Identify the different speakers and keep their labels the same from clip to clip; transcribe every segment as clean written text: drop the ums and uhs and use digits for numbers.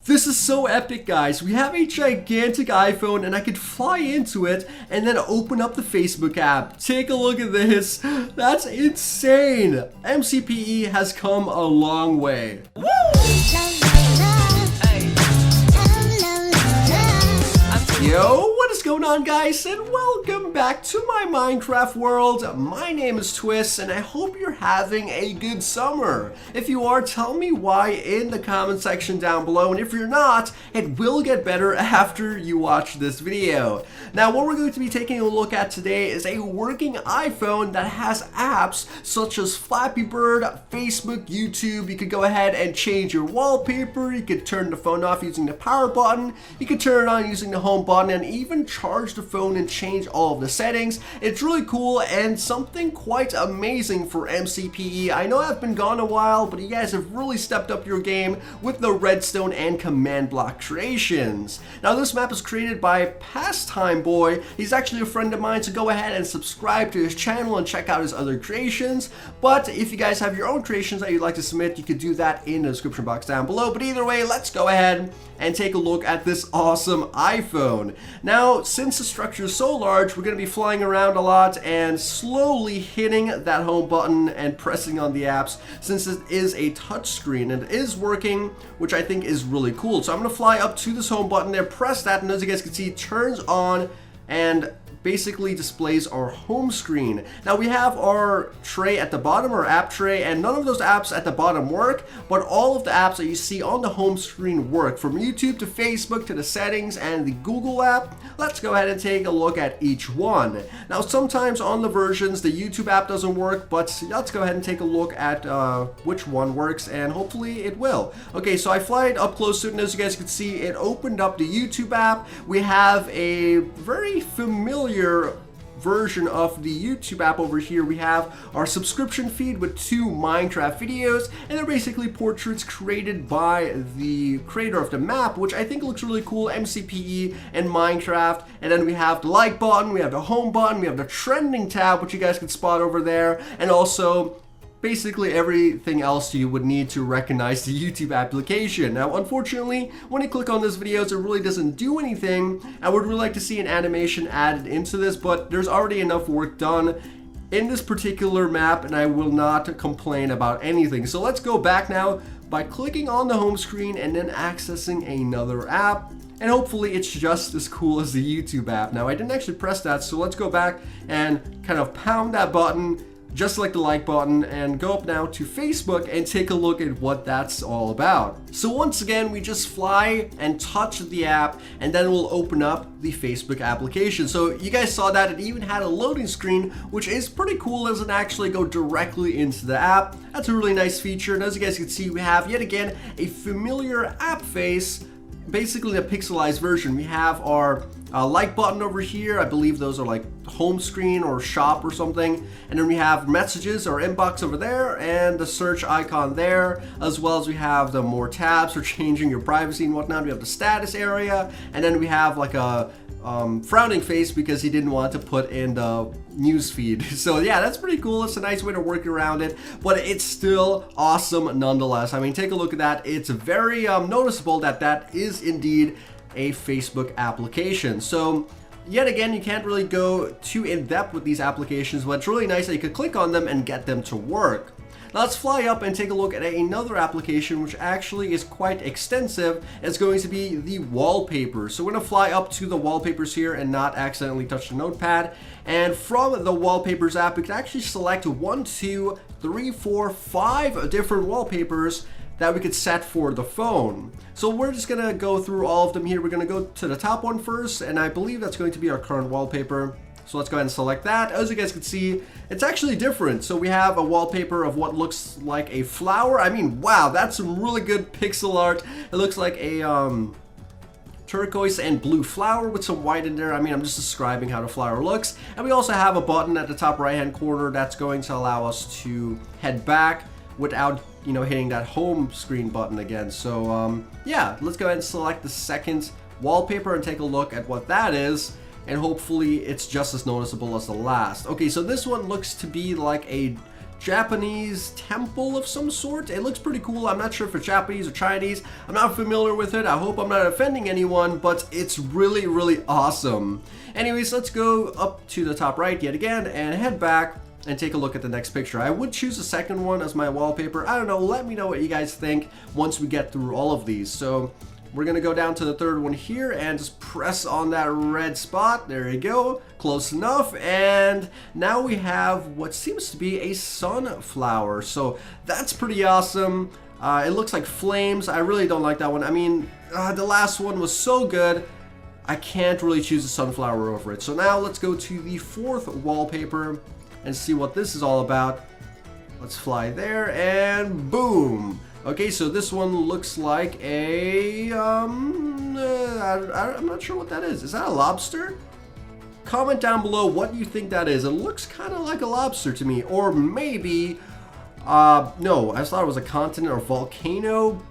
Speaker 1: This is so epic, guys. We have a gigantic iPhone and I could fly into it and then open up the Facebook app. Take a look at this. That's insane. MCPE has come a long way. Woo! Yo, what is going on, guys, and welcome back to my Minecraft world. My name is Twist and I hope you're having a good summer. If you are, tell me why in the comment section down below, and if you're not, it will get better after you watch this video. Now, what we're going to be taking a look at today is a working iPhone that has apps such as Flappy Bird, Facebook, YouTube. You could go ahead and change your wallpaper. You could turn the phone off using the power button. You could turn it on using the home button, and even charge the phone and change all of the settings. It's really cool and something quite amazing for MCPE. I know I've been gone a while, but you guys have really stepped up your game with the Redstone and command block creations. Now, this map is created by Pastime Boy. He's actually a friend of mine, so go ahead and subscribe to his channel and check out his other creations. But if you guys have your own creations that you'd like to submit, you could do that in the description box down below. But either way, let's go ahead and take a look at this awesome iPhone. Now, since the structure is so large, we're going to be flying around a lot and slowly hitting that home button and pressing on the apps, since it is a touch screen and it is working, which I think is really cool. So I'm going to fly up to this home button there, press that, and as you guys can see, it turns on and basically displays our home screen. Now, we have our tray at the bottom, our app tray, and none of those apps at the bottom work, but all of the apps that you see on the home screen work, from YouTube to Facebook to the settings and the Google app. Let's go ahead and take a look at each one. Now, sometimes on the versions the YouTube app doesn't work, but let's go ahead and take a look at which one works, and hopefully it will. Okay, so I fly it up close to it, and as you guys can see, it opened up the YouTube app. We have a very familiar version of the YouTube app over here. We have our subscription feed with 2 Minecraft videos, and they're basically portraits created by the creator of the map, which I think looks really cool, MCPE and Minecraft. And then we have the like button, we have the home button, we have the trending tab, which you guys can spot over there, and also basically everything else you would need to recognize the YouTube application. Now, unfortunately, when you click on these videos, it really doesn't do anything. I would really like to see an animation added into this, but there's already enough work done in this particular map, and I will not complain about anything. So let's go back now by clicking on the home screen and then accessing another app. And hopefully it's just as cool as the YouTube app. Now, I didn't actually press that, so let's go back and kind of pound that button, just like the like button, and go up now to Facebook and take a look at what that's all about. So once again, we just fly and touch the app, and then we'll open up the Facebook application. So you guys saw that it even had a loading screen, which is pretty cool. It doesn't actually go directly into the app. That's a really nice feature. And as you guys can see, we have yet again a familiar app face, basically a pixelized version. We have our like button over here. I believe those are like home screen or shop or something. And then we have messages or inbox over there, and the search icon there, as well as we have the more tabs for changing your privacy and whatnot. We have the status area, and then we have like a frowning face because he didn't want to put in the news feed. So yeah, that's pretty cool. It's a nice way to work around it, but it's still awesome nonetheless. I mean, take a look at that. It's very noticeable that that is indeed a Facebook application. So yet again, you can't really go too in-depth with these applications, but it's really nice that you could click on them and get them to work. Now let's fly up and take a look at another application which actually is quite extensive. It's going to be the wallpaper. So we're going to fly up to the wallpapers here and not accidentally touch the notepad. And from the wallpapers app, we can actually select 1, 2, 3, 4, 5 different wallpapers that we could set for the phone. So we're just gonna go through all of them here. We're gonna go to the top one first, and I believe that's going to be our current wallpaper. So let's go ahead and select that. As you guys can see, it's actually different. So we have a wallpaper of what looks like a flower. I mean, wow, that's some really good pixel art. It looks like a turquoise and blue flower with some white in there. I mean, I'm just describing how the flower looks. And we also have a button at the top right hand corner that's going to allow us to head back without, you know, hitting that home screen button again. So yeah, let's go ahead and select the second wallpaper and take a look at what that is, and hopefully it's just as noticeable as the last. Okay, so this one looks to be like a Japanese temple of some sort. It looks pretty cool. I'm not sure if it's Japanese or Chinese. I'm not familiar with it. I hope I'm not offending anyone, but it's really, really awesome. Anyways, let's go up to the top right yet again and head back and take a look at the next picture. I would choose the second one as my wallpaper. I don't know. Let me know what you guys think once we get through all of these. So we're going to go down to the third one here and just press on that red spot. There you go. Close enough. And now we have what seems to be a sunflower. So that's pretty awesome. It looks like flames. I really don't like that one. I mean, the last one was so good. I can't really choose a sunflower over it. So now let's go to the fourth wallpaper and see what this is all about. Let's fly there and boom. Okay, so this one looks like a, I'm not sure what that is. Is that a lobster? Comment down below what you think that is. It looks kind of like a lobster to me. Or maybe, no, I thought it was a continent or volcano.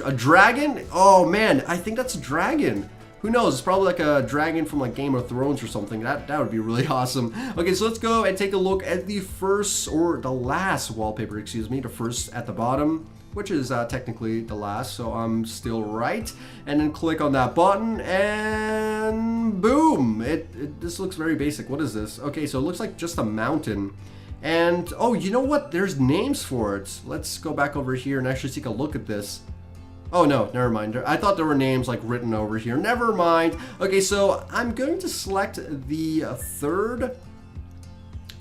Speaker 1: A dragon? Oh man, I think that's a dragon. Who knows? It's probably like a dragon from like Game of Thrones or something. That would be really awesome. Okay, so let's go and take a look at the first, or the last wallpaper, excuse me. The first at the bottom, which is technically the last, so I'm still right. And then click on that button and boom. This looks very basic. What is this? Okay, so it looks like just a mountain. And oh, you know what? There's names for it. Let's go back over here and actually take a look at this. Oh no, never mind. I thought there were names like written over here. Never mind. Okay, so I'm going to select the third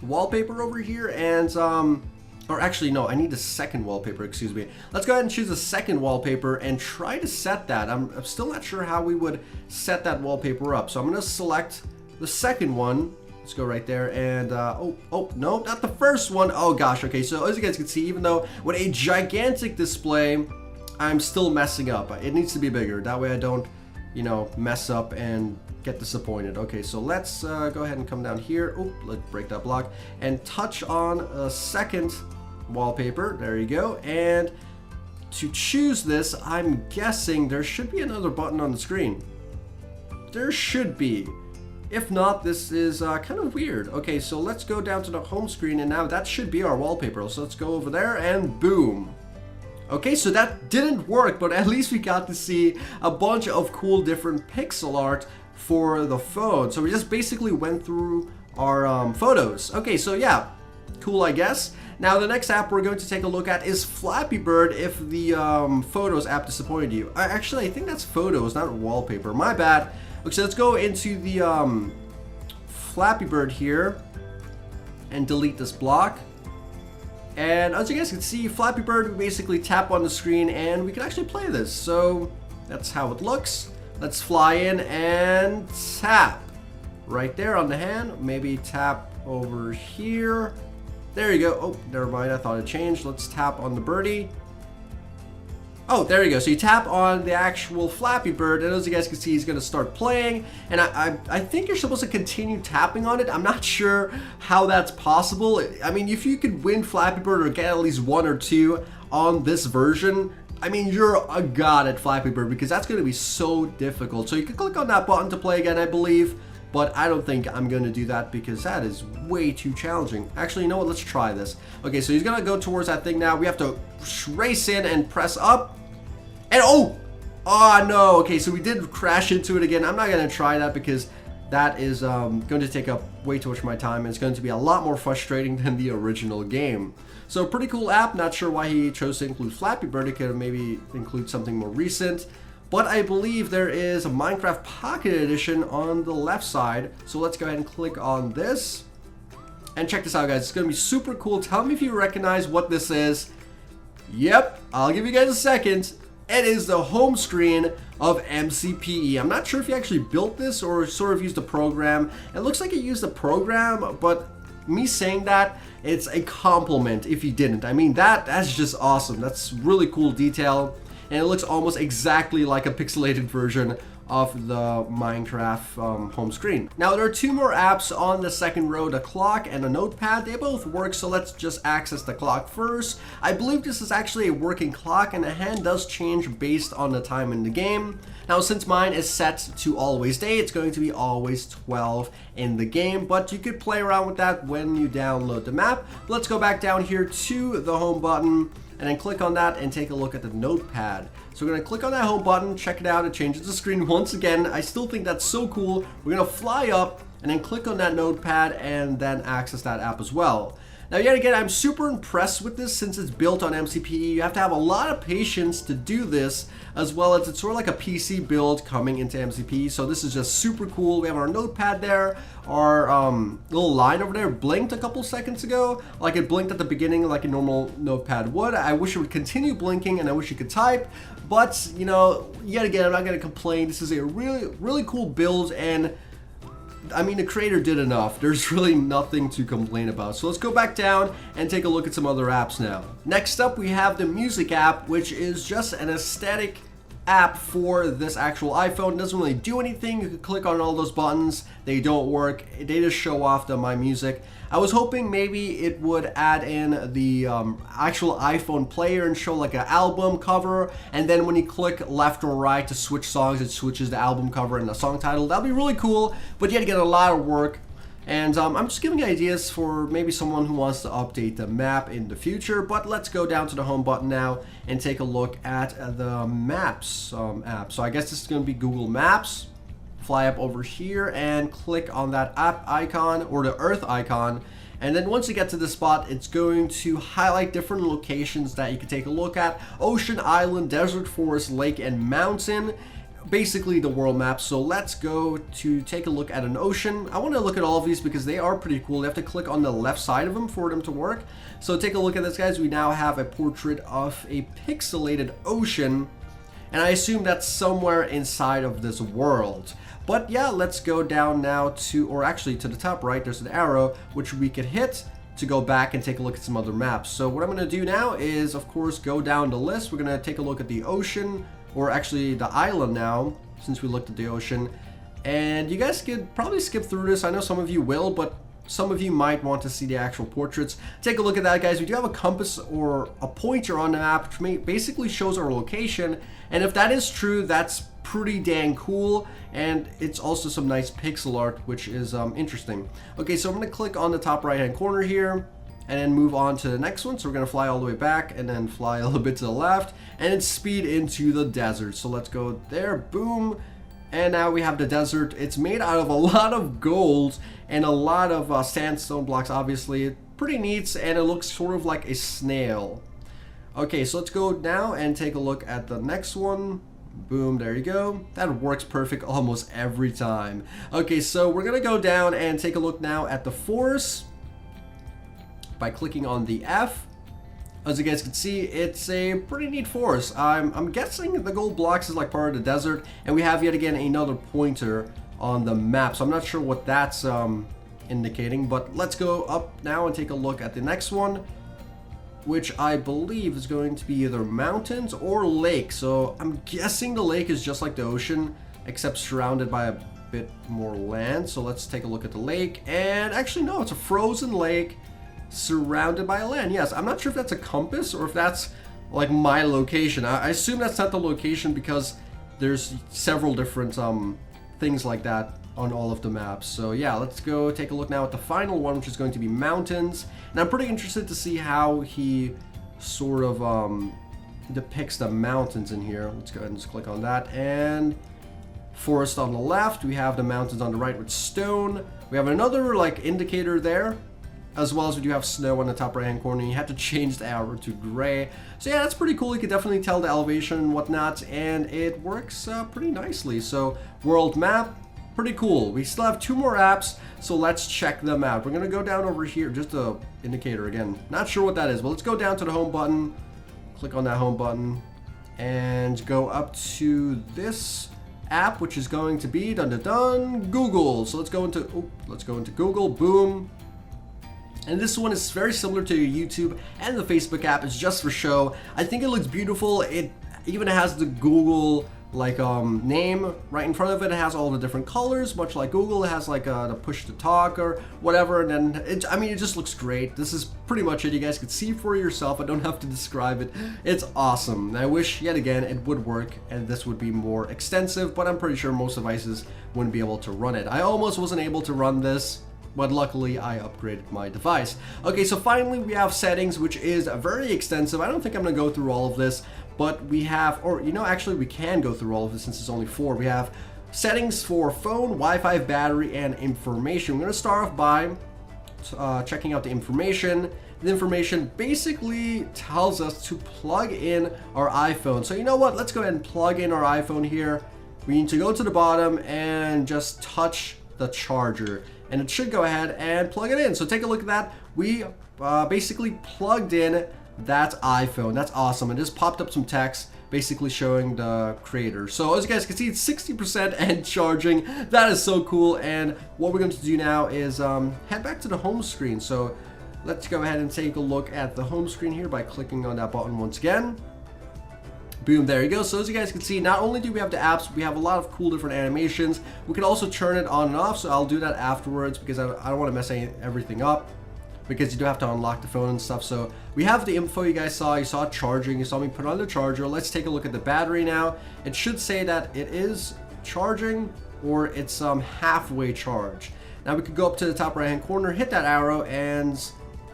Speaker 1: wallpaper over here and or actually no, I need the second wallpaper, excuse me. Let's go ahead and choose the second wallpaper and try to set that. I'm still not sure how we would set that wallpaper up. So I'm going to select the second one. Let's go right there and oh no, not the first one. Oh gosh. Okay, so as you guys can see, even though with a gigantic display, I'm still messing up. It needs to be bigger. That way I don't, you know, mess up and get disappointed. Okay, so let's go ahead and come down here. Oh, let's break that block and touch on a second wallpaper. There you go. And to choose this, I'm guessing there should be another button on the screen. There should be. If not, this is kind of weird. Okay, so let's go down to the home screen and now that should be our wallpaper. So let's go over there and boom. Okay, so that didn't work, but at least we got to see a bunch of cool different pixel art for the phone. So we just basically went through our photos. Okay, so yeah, cool, I guess. Now the next app we're going to take a look at is Flappy Bird if the Photos app disappointed you. Actually, I think that's Photos, not Wallpaper. My bad. Okay, so let's go into the Flappy Bird here and delete this block. And as you guys can see, Flappy Bird, we basically tap on the screen and we can actually play this. So that's how it looks. Let's fly in and tap right there on the hand. Maybe tap over here. There you go. Oh, never mind. I thought it changed. Let's tap on the birdie. Oh, there you go. So you tap on the actual Flappy Bird, and as you guys can see, he's going to start playing. And I think you're supposed to continue tapping on it. I'm not sure how that's possible. I mean, if you could win Flappy Bird or get at least one or two on this version, I mean, you're a god at Flappy Bird because that's going to be so difficult. So you can click on that button to play again, I believe. But I don't think I'm going to do that because that is way too challenging. Actually, you know what? Let's try this. Okay, so he's going to go towards that thing now. We have to race in and press up. And oh no. Okay, so we did crash into it again. I'm not going to try that because that is going to take up way too much of my time. And it's going to be a lot more frustrating than the original game. So pretty cool app. Not sure why he chose to include Flappy Bird. He could have maybe include something more recent. But I believe there is a Minecraft Pocket Edition on the left side. So let's go ahead and click on this. And check this out, guys. It's going to be super cool. Tell me if you recognize what this is. Yep, I'll give you guys a second. It is the home screen of MCPE. I'm not sure if you actually built this or sort of used a program. It looks like you used a program, but me saying that, it's a compliment if you didn't. I mean, that's just awesome. That's really cool detail. And it looks almost exactly like a pixelated version of the Minecraft home screen. Now there are two more apps on the second row, the clock and the notepad. They both work, so let's just access the clock first. I believe this is actually a working clock, and the hand does change based on the time in the game. Now since mine is set to always day, it's going to be always 12 in the game, but you could play around with that when you download the map. Let's go back down here to the home button and then click on that and take a look at the notepad. So we're gonna click on that home button, check it out, it changes the screen once again. I still think that's so cool. We're gonna fly up and then click on that notepad and then access that app as well. Now yet again, I'm super impressed with this since it's built on MCPE. You have to have a lot of patience to do this, as well as it's sort of like a PC build coming into MCPE. So this is just super cool. We have our notepad there. Our little line over there blinked a couple seconds ago. Like it blinked at the beginning like a normal notepad would. I wish it would continue blinking and I wish you could type. But, you know, yet again, I'm not going to complain. This is a really cool build, and I mean, the creator did enough. There's really nothing to complain about. So let's go back down and take a look at some other apps now. Next up, we have the music app, which is just an aesthetic app for this actual iPhone. It doesn't really do anything. You can click on all those buttons. They don't work. They just show off the My Music. I was hoping maybe it would add in the actual iPhone player and show like an album cover, and then when you click left or right to switch songs, it switches the album cover and the song title. That'd be really cool, but you had to get a lot of work. And I'm just giving you ideas for maybe someone who wants to update the map in the future. But let's go down to the home button now and take a look at the Maps app. So I guess this is going to be Google Maps. Fly up over here and click on that app icon or the Earth icon. And then once you get to this spot, it's going to highlight different locations that you can take a look at. Ocean, island, desert, forest, lake, and mountain. Basically the world map. So let's go to take a look at an ocean. I want to look at all of these because they are pretty cool. You have to click on the left side of them for them to work. So take a look at this, guys. We now have a portrait of a pixelated ocean, and I assume that's somewhere inside of this world. But yeah, let's go down now to, or actually to the top right, there's an arrow which we could hit to go back and take a look at some other maps. So what I'm going to do now is, of course, go down the list. We're going to take a look at the ocean, or actually the island now, since we looked at the ocean. And you guys could probably skip through this. I know some of you will, but some of you might want to see the actual portraits. Take a look at that, guys. We do have a compass or a pointer on the map, which basically shows our location. And if that is true, that's pretty dang cool. And it's also some nice pixel art, which is interesting. Okay, so I'm going to click on the top right hand corner here and then move on to the next one. So we're going to fly all the way back and then fly a little bit to the left and then speed into the desert. So let's go there. Boom. And now we have the desert. It's made out of a lot of gold and a lot of sandstone blocks, obviously. Pretty neat, and it looks sort of like a snail. Okay, so let's go now and take a look at the next one. Boom, there you go. That works perfect almost every time. Okay, so we're gonna go down and take a look now at the forest by clicking on the F. As you guys can see, it's a pretty neat forest. I'm guessing the gold blocks is like part of the desert, and we have yet again another pointer on the map. So I'm not sure what that's indicating, but let's go up now and take a look at the next one, which I believe is going to be either mountains or lake. So I'm guessing the lake is just like the ocean, except surrounded by a bit more land. So let's take a look at the lake, and actually no, it's a frozen lake surrounded by land. Yes, I'm not sure if that's a compass or if that's like my location. I assume that's not the location because there's several different things like that on all of the maps. So yeah, let's go take a look now at the final one, which is going to be mountains. And I'm pretty interested to see how he sort of depicts the mountains in here. Let's go ahead and just click on that. And forest on the left, we have the mountains on the right with stone. We have another like indicator there, as well as we do have snow on the top right hand corner. You have to change the arrow to gray. So yeah, that's pretty cool. You can definitely tell the elevation and whatnot, and it works pretty nicely. So world map, pretty cool. We still have two more apps, so let's check them out. We're gonna go down over here, just a indicator again. Not sure what that is, but let's go down to the home button, click on that home button, and go up to this app, which is going to be Google. So let's go into Google. Boom. And this one is very similar to your YouTube and the Facebook app. It's just for show. I think it looks beautiful. It even has the Google name right in front of it. It has all the different colors, much like Google. It has like the push to talk or whatever, and then it just looks great. This is pretty much it. You guys can see for yourself. I don't have to describe it. It's awesome. I wish yet again it would work and this would be more extensive, but I'm pretty sure most devices wouldn't be able to run it. I almost wasn't able to run this, but luckily I upgraded my device. Okay, so finally we have settings, which is very extensive. I don't think I'm gonna go through all of this, but we have, or actually we can go through all of this since it's only 4. We have settings for phone, Wi-Fi, battery, and information. We're gonna start off by checking out the information. The information basically tells us to plug in our iPhone. So you know what? Let's go ahead and plug in our iPhone here. We need to go to the bottom and just touch the charger, and it should go ahead and plug it in. So take a look at that. We basically plugged in that iPhone. That's awesome. And just popped up some text basically showing the creator. So as you guys can see, it's 60% and charging. That is so cool. And what we're going to do now is head back to the home screen. So let's go ahead and take a look at the home screen here by clicking on that button once again. Boom, there you go. So as you guys can see, not only do we have the apps, we have a lot of cool different animations. We can also turn it on and off, so I'll do that afterwards because I don't want to mess everything up, because you do have to unlock the phone and stuff. So we have the info you guys saw. You saw charging. You saw me put on the charger. Let's take a look at the battery now. It should say that it is charging or it's halfway charged. Now we could go up to the top right hand corner, hit that arrow, and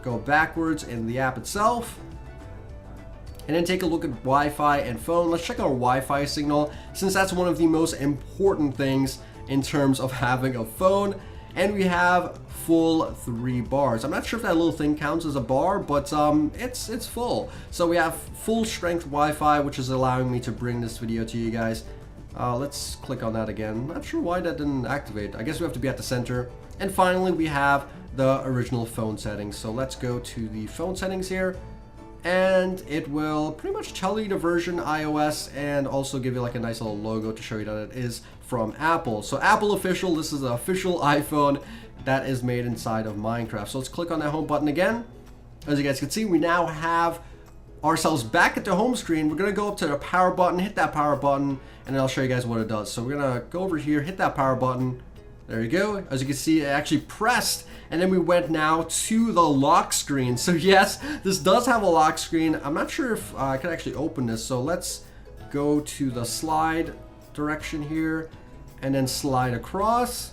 Speaker 1: go backwards in the app itself. And then take a look at Wi-Fi and phone. Let's check our Wi-Fi signal, since that's one of the most important things in terms of having a phone. And we have full 3 bars. I'm not sure if that little thing counts as a bar, but it's full. So we have full strength Wi-Fi, which is allowing me to bring this video to you guys. Let's click on that again. Not sure why that didn't activate. I guess we have to be at the center. And finally, we have the original phone settings. So let's go to the phone settings here. And it will pretty much tell you the version, iOS, and also give you like a nice little logo to show you that it is from Apple. So Apple official, this is the official iPhone that is made inside of Minecraft. So let's click on that home button again. As you guys can see, we now have ourselves back at the home screen. We're gonna go up to the power button, hit that power button, and then I'll show you guys what it does. So we're gonna go over here, hit that power button. There you go. As you can see, it actually pressed, and then we went now to the lock screen. So yes, this does have a lock screen. I'm not sure if I can actually open this. So let's go to the slide direction here and then slide across.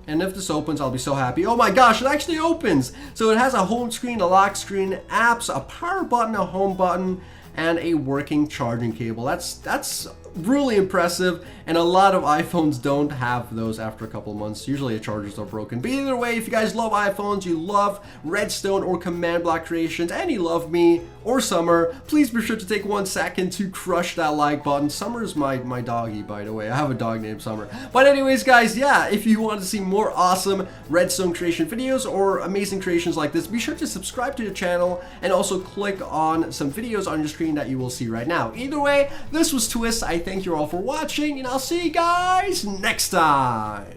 Speaker 1: And if this opens, I'll be so happy. Oh my gosh, it actually opens. So it has a home screen, a lock screen, apps, a power button, a home button, and a working charging cable. That's really impressive, and a lot of iPhones don't have those after a couple of months. Usually the chargers are broken. But either way, if you guys love iPhones, you love Redstone or command block creations, and you love me or Summer, please be sure to take 1 second to crush that like button. Summer is my doggy, by the way. I have a dog named Summer. But anyways, guys, yeah, if you want to see more awesome Redstone creation videos or amazing creations like this, be sure to subscribe to the channel and also click on some videos on your screen that you will see right now. Either way, this was Twist. I thank you all for watching, and I'll see you guys next time.